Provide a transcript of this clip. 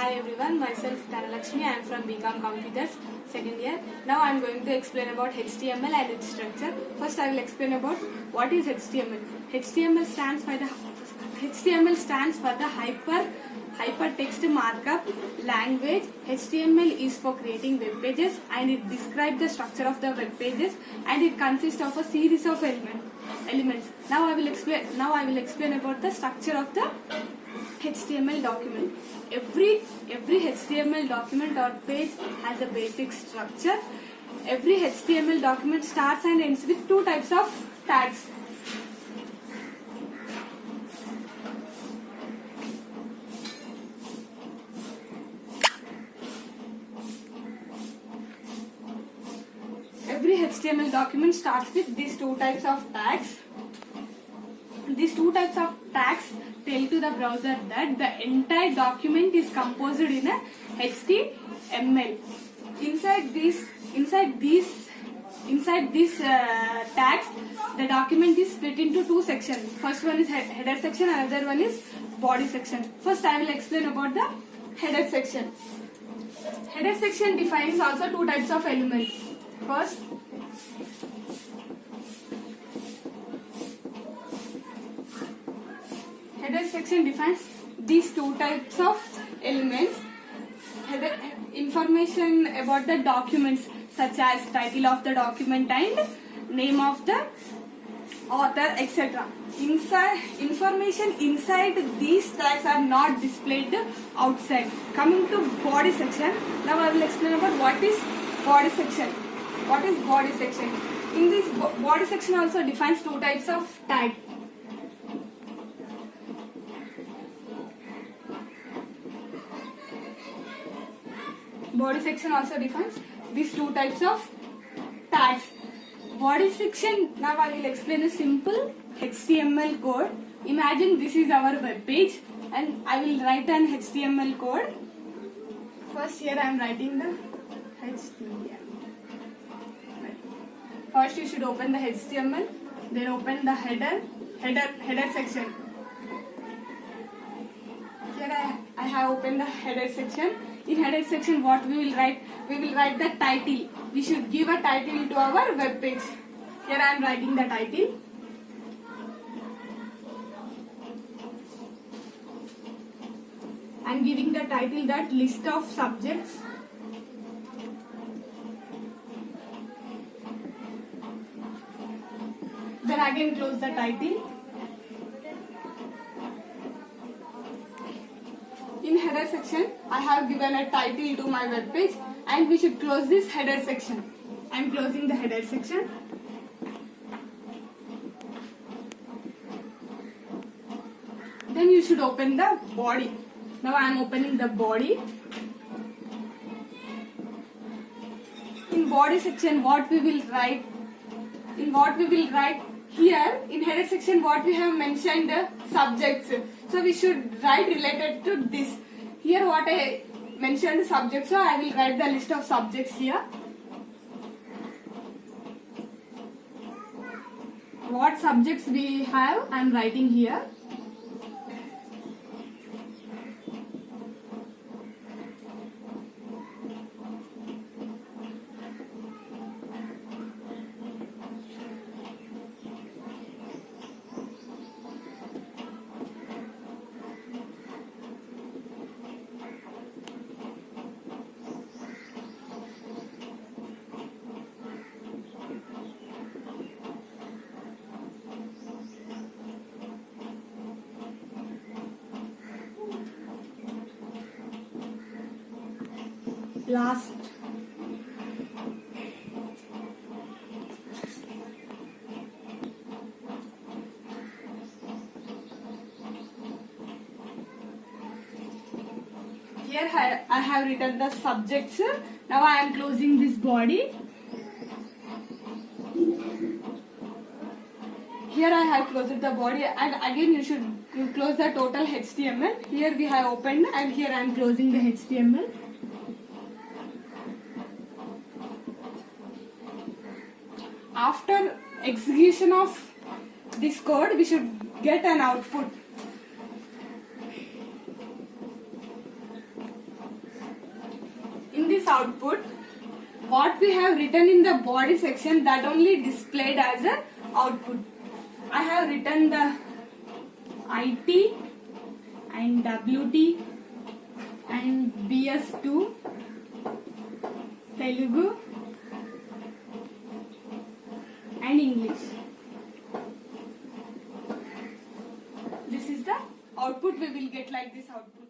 Hi everyone, myself Dhanalakshmi. I am from BCom Computers, second year. Now I am going to explain about HTML and its structure. First I will explain about what is HTML. HTML stands for the hypertext markup language. HTML is for creating web pages and it describes the structure of the web pages and it consists of a series of elements. Now I will explain about the structure of the HTML document. Every HTML document or page has a basic structure. Every HTML document starts and ends with two types of tags. Every HTML document starts with these two types of tags. These two types of tags tell to the browser that the entire document is composed in a HTML. Inside these tags, the document is split into two sections. First one is header section, another one is body section. First, I will explain about the header section. Header section defines also two types of elements. First, header section defines these two types of elements. Information about the documents such as title of the document and name of the author, etc. Information inside these tags are not displayed outside. Coming to body section, now I will explain about what is body section. What is body section? In this body section also defines two types of tag. Body section also defines these two types of tags. Body section, now I will explain a simple HTML code. Imagine this is our web page and I will write an HTML code. First here I am writing the HTML. First you should open the HTML, then open the header section. Here I have opened the header section. In header section what we will write? We will write the title. We should give a title to our web page. Here I am writing the title. I am giving the title that list of subjects. Then again close the title. In header section, I have given a title to my web page and we should close this header section. I am closing the header section. Then you should open the body. Now I am opening the body. In body section, what we will write? Here in header section what we have mentioned subjects. So we should write related to this. Here what I mentioned subjects, so I will write the list of subjects here. What subjects we have I am writing here. Last. Here I have written the subjects. Now I am closing this body. Here I have closed the body and again you should close the total HTML. Here we have opened and here I am closing the HTML. After execution of this code, we should get an output. this output. What we have written in the body section, that only displayed as a output. I have written the IT and WT and BS2, Telugu and English. This is the output we will get, like this output.